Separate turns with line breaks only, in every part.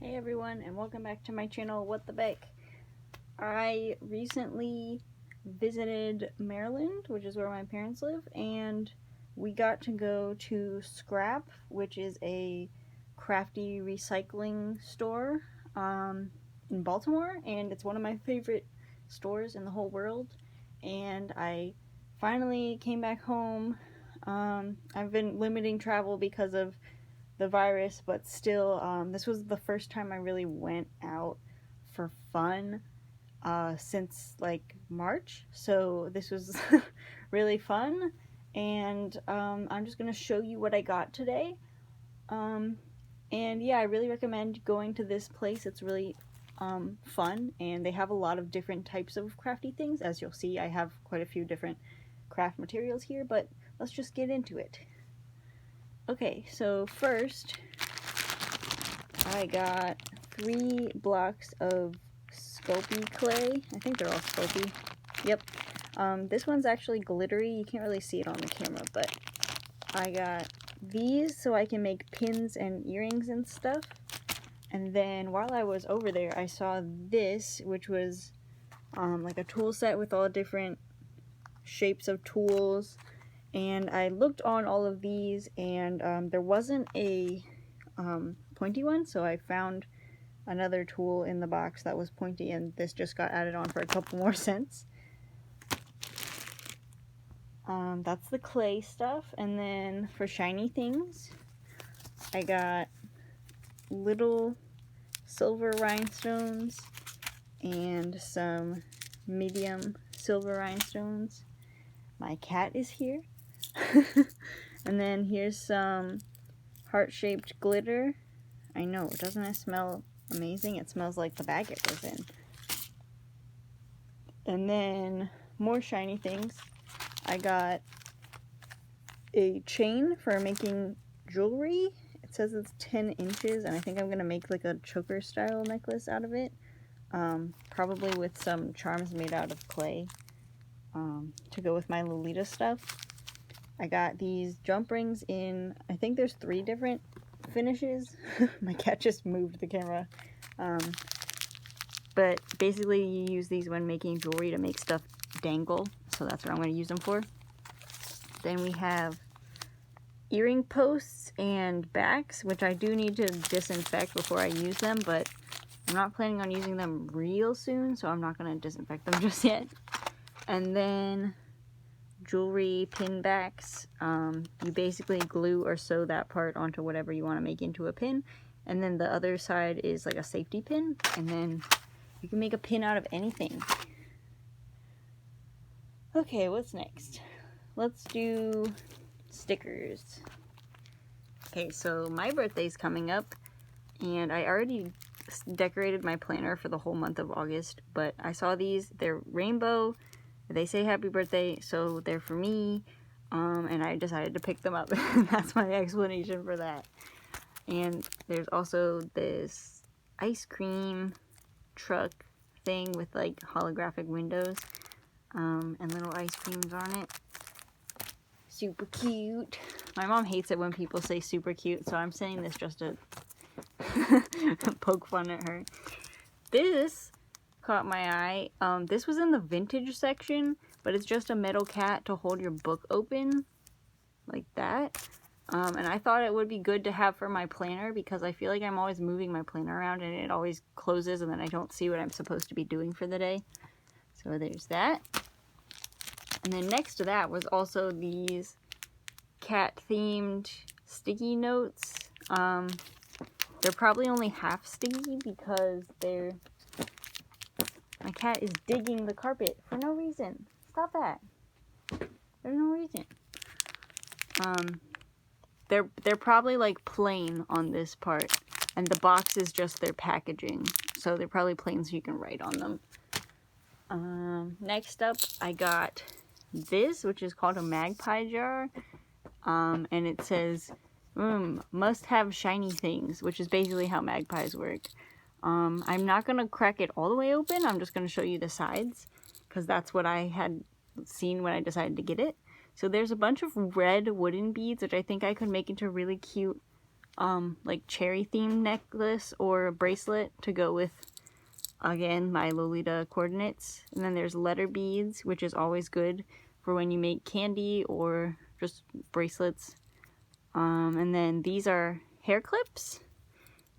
Hey everyone, and welcome back to my channel, What the Bake. I recently visited Maryland, which is where my parents live, and we got to go to Scrap, which is a crafty recycling store in Baltimore, and it's one of my favorite stores in the whole world. And I finally came back home. I've been limiting travel because of the virus, but still, this was the first time I really went out for fun since like March, so this was really fun, and I'm just gonna show you what I got today. And yeah, I really recommend going to this place. It's really fun, and they have a lot of different types of crafty things. As you'll see, I have quite a few different craft materials here, but let's just get into it. Okay, so first I got 3 blocks of Sculpey clay. I think they're all Sculpey. Yep. This one's actually glittery. You can't really see it on the camera, but I got these so I can make pins and earrings and stuff. And then while I was over there, I saw this, which was like a tool set with all different shapes of tools. And I looked on all of these, and there wasn't a pointy one, so I found another tool in the box that was pointy, and this just got added on for a couple more cents. That's the clay stuff. And then for shiny things, I got little silver rhinestones and some medium silver rhinestones. My cat is here. And then here's some heart-shaped glitter. I know, doesn't it smell amazing? It smells like the bag it was in. And then more shiny things. I got a chain for making jewelry. It says it's 10 inches, and I think I'm gonna make like a choker style necklace out of it. Probably with some charms made out of clay to go with my Lolita stuff. I got these jump rings in, I think there's 3 different finishes. My cat just moved the camera. But basically you use these when making jewelry to make stuff dangle, so that's what I'm going to use them for. Then we have earring posts and backs, which I do need to disinfect before I use them, but I'm not planning on using them real soon, so I'm not going to disinfect them just yet. And then jewelry pin backs. You basically glue or sew that part onto whatever you want to make into a pin, and then the other side is like a safety pin, and then you can make a pin out of anything. Okay, what's next? Let's do stickers. Okay, so my birthday's coming up, and I already decorated my planner for the whole month of August, but I saw these. They're rainbow. They say happy birthday, so they're for me, and I decided to pick them up. That's my explanation for that. And there's also this ice cream truck thing with like holographic windows and little ice creams on it. Super cute. My mom hates it when people say super cute, so I'm saying this just to poke fun at her. This caught my eye. This was in the vintage section, but it's just a metal cat to hold your book open like that. And I thought it would be good to have for my planner because I feel like I'm always moving my planner around and it always closes and then I don't see what I'm supposed to be doing for the day. So there's that. And then next to that was also these cat themed sticky notes. They're probably only half sticky because my cat is digging the carpet for no reason. Stop that. There's no reason. They're probably like plain on this part, and the box is just their packaging. So they're probably plain so you can write on them. Next up, I got this, which is called a magpie jar. And it says, must have shiny things, which is basically how magpies work. I'm not going to crack it all the way open. I'm just going to show you the sides, because that's what I had seen when I decided to get it. So there's a bunch of red wooden beads, which I think I could make into really cute like cherry themed necklace or bracelet to go with, again, my Lolita coordinates. And then there's letter beads, which is always good for when you make candy or just bracelets. And then these are hair clips,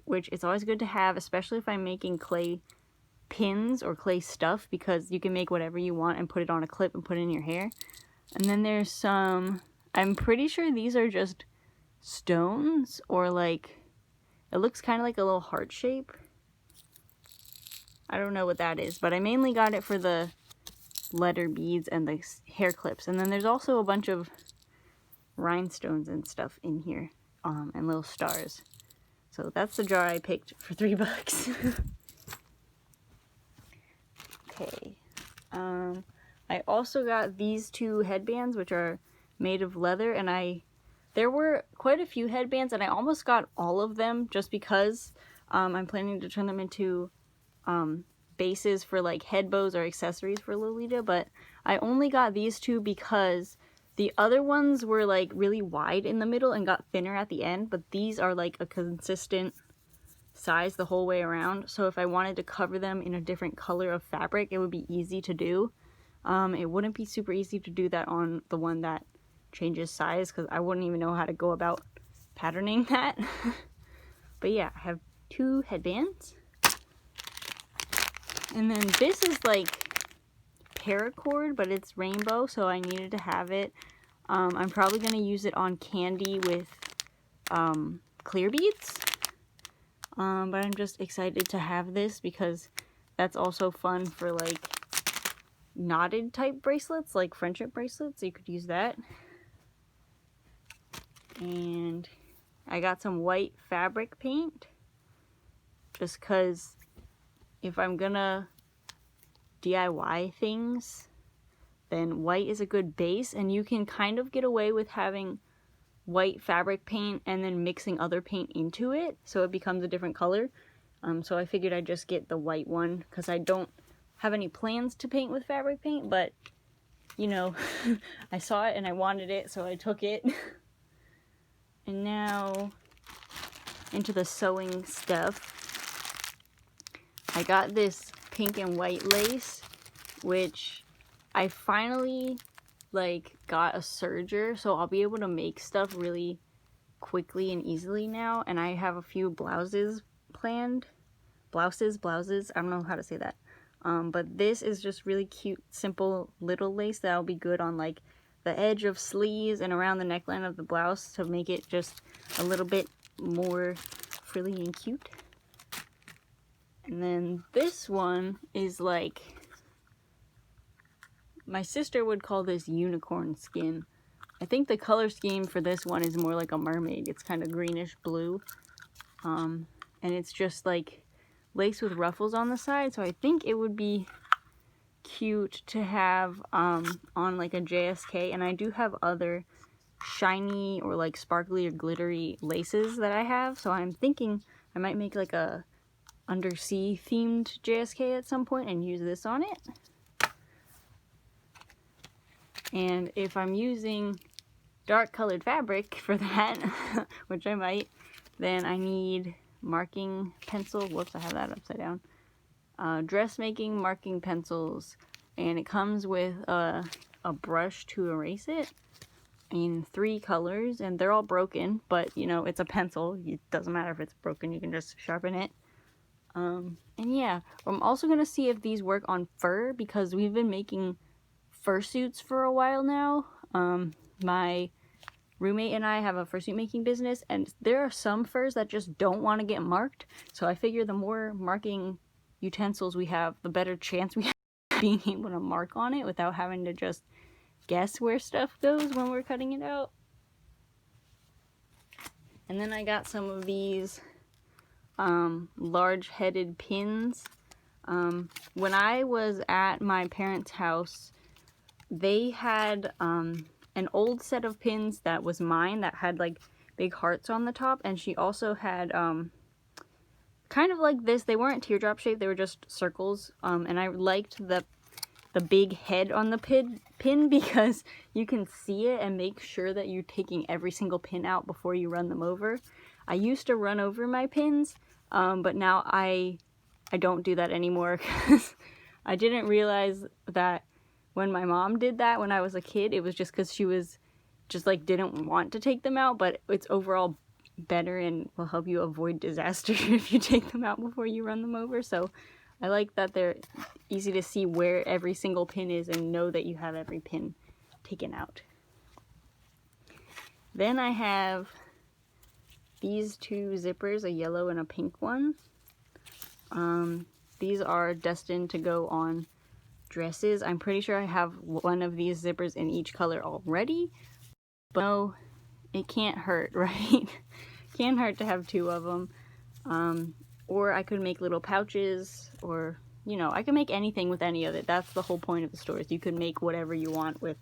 which is always good to have, especially if I'm making clay pins or clay stuff, because you can make whatever you want and put it on a clip and put it in your hair. And then there's some, I'm pretty sure these are just stones, or like, it looks kind of like a little heart shape. I don't know what that is, but I mainly got it for the letter beads and the hair clips. And then there's also a bunch of rhinestones and stuff in here, and little stars. So that's the jar I picked for $3. Okay. I also got these two headbands, which are made of leather, and there were quite a few headbands, and I almost got all of them just because I'm planning to turn them into bases for like head bows or accessories for Lolita, but I only got these two because the other ones were like really wide in the middle and got thinner at the end, but these are like a consistent size the whole way around. So if I wanted to cover them in a different color of fabric, it would be easy to do. It wouldn't be super easy to do that on the one that changes size, because I wouldn't even know how to go about patterning that. But yeah, I have two headbands. And then this is like paracord, but it's rainbow, so I needed to have it. I'm probably going to use it on candy with clear beads. But I'm just excited to have this because that's also fun for like knotted type bracelets, like friendship bracelets. You could use that. And I got some white fabric paint just because if I'm gonna DIY things, then white is a good base, and you can kind of get away with having white fabric paint and then mixing other paint into it so it becomes a different color. So I figured I'd just get the white one because I don't have any plans to paint with fabric paint, but you know, I saw it and I wanted it, so I took it. And now into the sewing stuff. I got this pink and white lace, which I finally like got a serger, so I'll be able to make stuff really quickly and easily now. And I have a few blouses planned. Blouses, I don't know how to say that. But this is just really cute, simple little lace that'll be good on like the edge of sleeves and around the neckline of the blouse to make it just a little bit more frilly and cute. And then this one is like, my sister would call this unicorn skin. I think the color scheme for this one is more like a mermaid. It's kind of greenish blue. And it's just like lace with ruffles on the side. So I think it would be cute to have on like a JSK. And I do have other shiny or like sparkly or glittery laces that I have. So I'm thinking I might make like a undersea themed JSK at some point and use this on it. And if I'm using dark colored fabric for that, which I might, then I need marking pencil. Whoops, I have that upside down. Dressmaking marking pencils, and it comes with a brush to erase it in 3 colors, and they're all broken, but you know, it's a pencil. It doesn't matter if it's broken, you can just sharpen it. And yeah, I'm also going to see if these work on fur, because we've been making fursuits for a while now. My roommate and I have a fursuit making business, and there are some furs that just don't want to get marked. So I figure the more marking utensils we have, the better chance we have of being able to mark on it without having to just guess where stuff goes when we're cutting it out. And then I got some of these large-headed pins. When I was at my parents' house, they had an old set of pins that was mine that had like big hearts on the top, and she also had kind of like this. They weren't teardrop shaped, they were just circles, and I liked the big head on the pin because you can see it and make sure that you're taking every single pin out before you run them over. I used to run over my pins, but now I don't do that anymore because I didn't realize that when my mom did that when I was a kid, it was just because she was just like didn't want to take them out, but it's overall better and will help you avoid disaster if you take them out before you run them over. So I like that they're easy to see where every single pin is and know that you have every pin taken out. Then I have these two zippers, a yellow and a pink one. These are destined to go on dresses. I'm pretty sure I have one of these zippers in each color already, but no, it can't hurt, right? Can't hurt to have two of them. Or I could make little pouches, or, you know, I could make anything with any of it. That's the whole point of the store, is you can make whatever you want with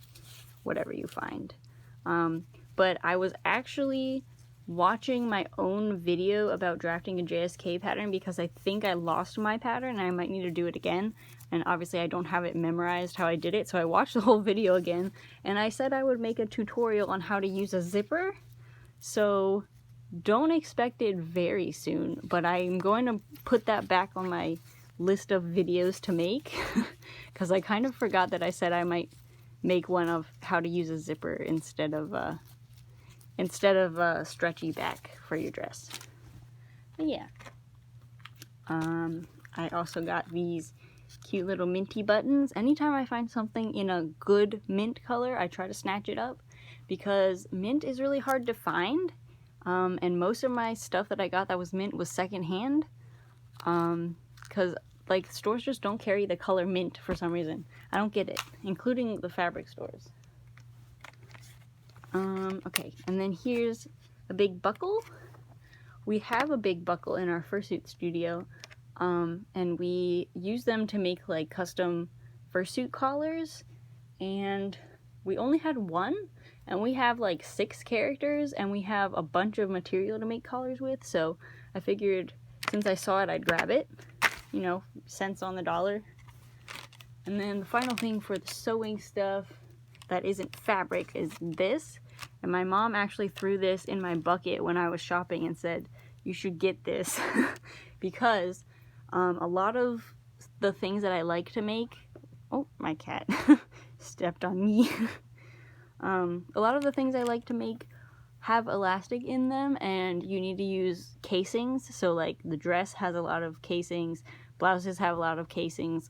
whatever you find. But I was actually watching my own video about drafting a JSK pattern because I think I lost my pattern and I might need to do it again. And obviously I don't have it memorized how I did it, so I watched the whole video again. And I said I would make a tutorial on how to use a zipper. So don't expect it very soon, but I'm going to put that back on my list of videos to make because I kind of forgot that I said I might make one of how to use a zipper instead of a stretchy back for your dress. But yeah. I also got these cute little minty buttons. Anytime I find something in a good mint color, I try to snatch it up because mint is really hard to find. And most of my stuff that I got that was mint was secondhand. Because like stores just don't carry the color mint for some reason. I don't get it, including the fabric stores. Okay, and then here's a big buckle. We have a big buckle in our fursuit studio, and we use them to make like custom fursuit collars, and we only had one, and we have like 6 characters, and we have a bunch of material to make collars with, so I figured since I saw it, I'd grab it, you know, cents on the dollar. And then the final thing for the sewing stuff that isn't fabric is this. And my mom actually threw this in my bucket when I was shopping and said, you should get this because a lot of the things that I like to make, oh, my cat stepped on me. A lot of the things I like to make have elastic in them, and you need to use casings. So like the dress has a lot of casings, blouses have a lot of casings.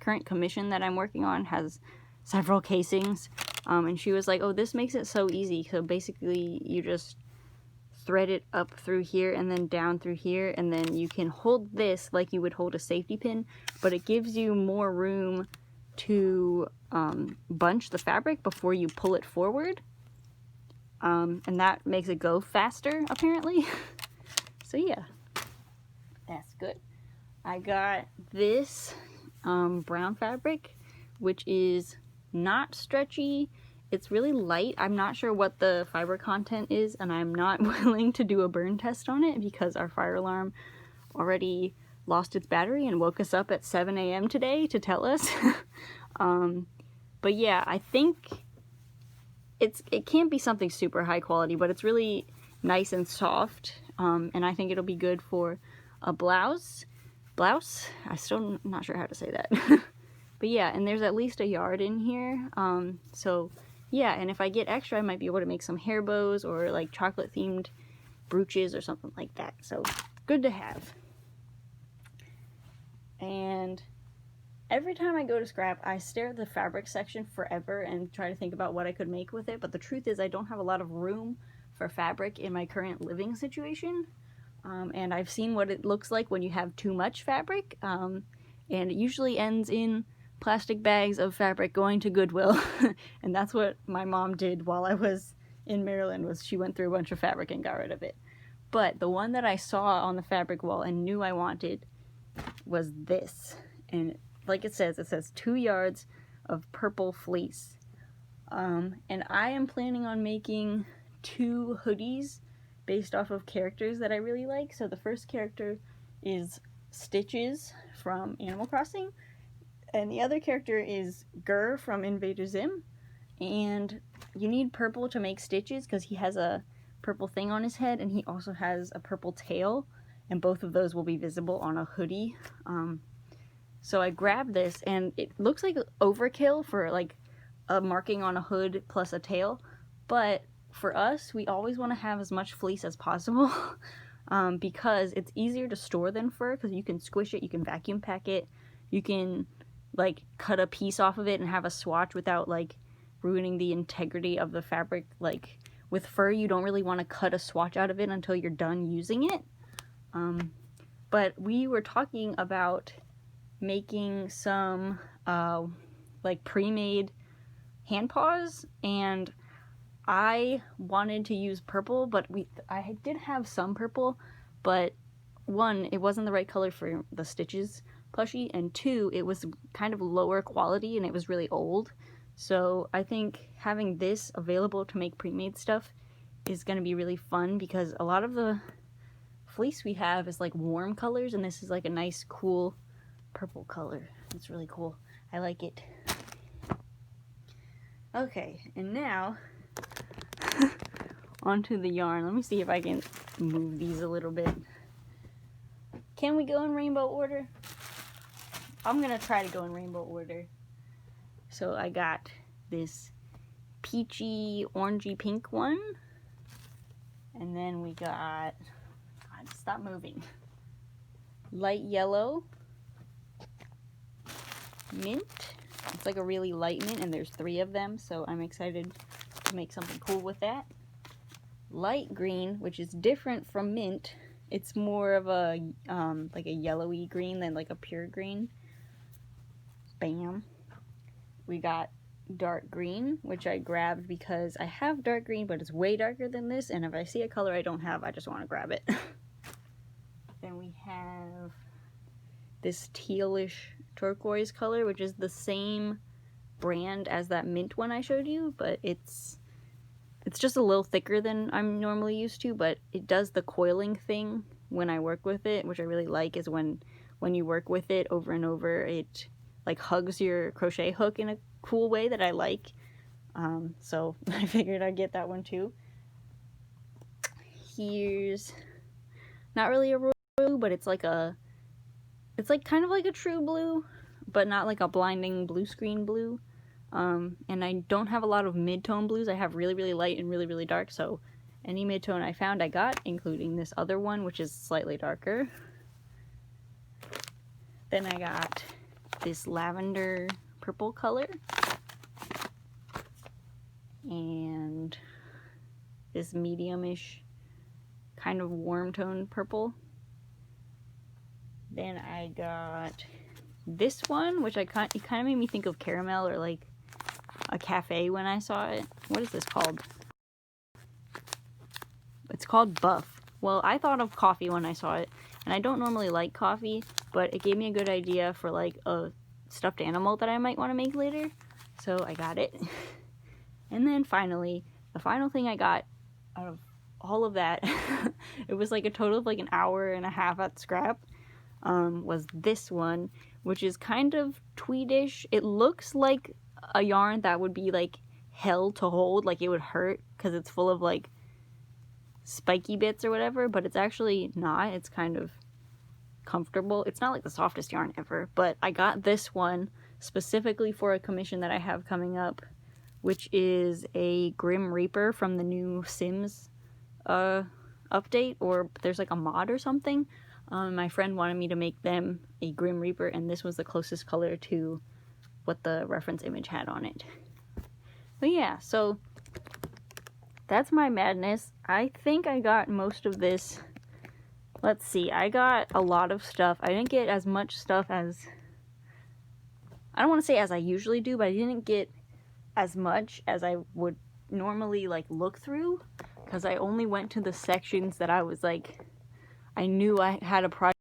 Current commission that I'm working on has several casings. And she was like, oh, this makes it so easy. So basically you just thread it up through here and then down through here, and then you can hold this like you would hold a safety pin, but it gives you more room to bunch the fabric before you pull it forward. And that makes it go faster, apparently. So yeah, that's good. I got this brown fabric, which is not stretchy. It's really light. I'm not sure what the fiber content is, and I'm not willing to do a burn test on it because our fire alarm already lost its battery and woke us up at 7 a.m. today to tell us. But yeah, I think it can't be something super high quality, but it's really nice and soft, and I think it'll be good for a blouse. I still not sure how to say that. But yeah, and there's at least a yard in here, so yeah, and if I get extra, I might be able to make some hair bows or like chocolate themed brooches or something like that, so good to have. And every time I go to scrap, I stare at the fabric section forever and try to think about what I could make with it, but the truth is I don't have a lot of room for fabric in my current living situation. And I've seen what it looks like when you have too much fabric, and it usually ends in plastic bags of fabric going to Goodwill. And that's what my mom did while I was in Maryland, was she went through a bunch of fabric and got rid of it. But the one that I saw on the fabric wall and knew I wanted was this. And like it says 2 yards of purple fleece. And I am planning on making 2 hoodies based off of characters that I really like. So the first character is Stitches from Animal Crossing, and the other character is Gur from Invader Zim. And you need purple to make Stitches because he has a purple thing on his head, and he also has a purple tail, and both of those will be visible on a hoodie. So I grabbed this, and it looks like overkill for like a marking on a hood plus a tail, but for us, we always want to have as much fleece as possible because it's easier to store than fur, because you can squish it, you can vacuum pack it, you can like cut a piece off of it and have a swatch without like ruining the integrity of the fabric. Like with fur, you don't really want to cut a swatch out of it until you're done using it. But we were talking about making some like pre-made hand paws, and I wanted to use purple, but I did have some purple, but one, it wasn't the right color for the Stitches plushie, and two, it was kind of lower quality and it was really old. So I think having this available to make pre-made stuff is going to be really fun, because a lot of the fleece we have is like warm colors, and this is like a nice cool purple color. It's really cool. I like it. Okay, and now onto the yarn. Let me see if I can move these a little bit. Can we go in rainbow order? I'm gonna try to go in rainbow order. So I got this peachy, orangey pink one. And then we got, God, stop moving. Light yellow, mint. It's like a really light mint, and there's 3 of them, so I'm excited to make something cool with that. Light green, which is different from mint. It's more of a like a yellowy green than like a pure green. Bam. We got dark green, which I grabbed because I have dark green, but it's way darker than this, and if I see a color I don't have, I just want to grab it. Then we have this tealish turquoise color, which is the same brand as that mint one I showed you, but it's just a little thicker than I'm normally used to, but it does the coiling thing when I work with it, which I really like, is when you work with it over and over, it like hugs your crochet hook in a cool way that I like. So I figured I'd get that one too. Here's not really a royal blue, but it's like kind of like a true blue, but not like a blinding blue screen blue. And I don't have a lot of mid-tone blues. I have really, really light and really, really dark, so any mid-tone I found I got, including this other one, which is slightly darker. Then I got this lavender purple color, and this medium-ish kind of warm tone purple. Then I got this one, which it kind of made me think of caramel or like a cafe when I saw it. What is this called? It's called Buff. Well, I thought of coffee when I saw it, and I don't normally like coffee, but it gave me a good idea for like a stuffed animal that I might want to make later, so I got it. And then finally, the final thing I got out of all of that, it was like a total of like an hour and a half at scrap, was this one, which is kind of tweedish. It looks like a yarn that would be like hell to hold, like it would hurt because it's full of like spiky bits or whatever, but it's actually not. It's kind of comfortable. It's not like the softest yarn ever, but I got this one specifically for a commission that I have coming up, which is a Grim Reaper from the new Sims update, or there's like a mod or something. My friend wanted me to make them a Grim Reaper, and this was the closest color to what the reference image had on it. But yeah, so that's my madness. I think I got most of this. Let's see, I got a lot of stuff. I didn't get as much stuff as, I don't want to say as I usually do, but I didn't get as much as I would normally like look through, because I only went to the sections that I was like, I knew I had a project,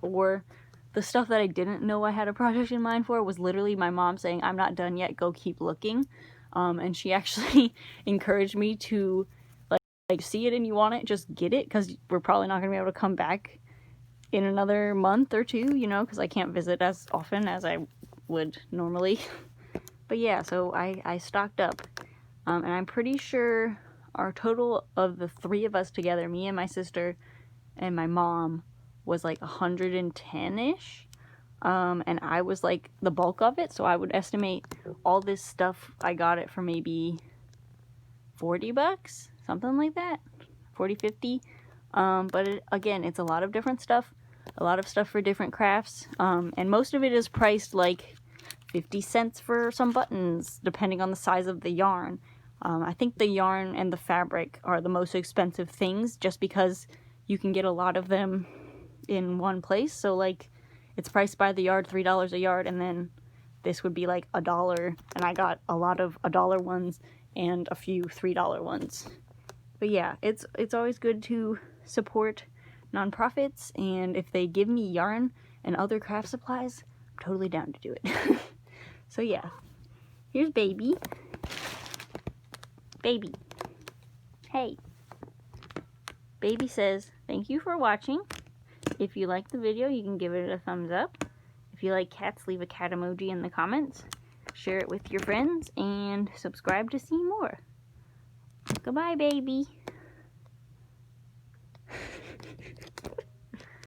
or the stuff that I didn't know I had a project in mind for was literally my mom saying, I'm not done yet, go keep looking. And she actually encouraged me to like see it and you want it, just get it, because we're probably not going to be able to come back in another month or two, you know, because I can't visit as often as I would normally. But yeah, so I stocked up, and I'm pretty sure our total of the 3 of us together, me and my sister and my mom, was like 110-ish. And I was like the bulk of it, so I would estimate all this stuff, I got it for maybe $40, something like that, 40, 50. But again, it's a lot of different stuff, a lot of stuff for different crafts, and most of it is priced like 50 cents for some buttons, depending on the size of the yarn. I think the yarn and the fabric are the most expensive things, just because you can get a lot of them in one place. So like, it's priced by the yard, $3 a yard, and then this would be like $1, and I got a lot of $1 ones and a few $3 ones. But yeah, it's always good to support nonprofits, and if they give me yarn and other craft supplies, I'm totally down to do it. So yeah, here's Baby. Baby. Hey. Baby says, thank you for watching. If you like the video, you can give it a thumbs up. If you like cats, leave a cat emoji in the comments. Share it with your friends, and subscribe to see more. Goodbye, Baby.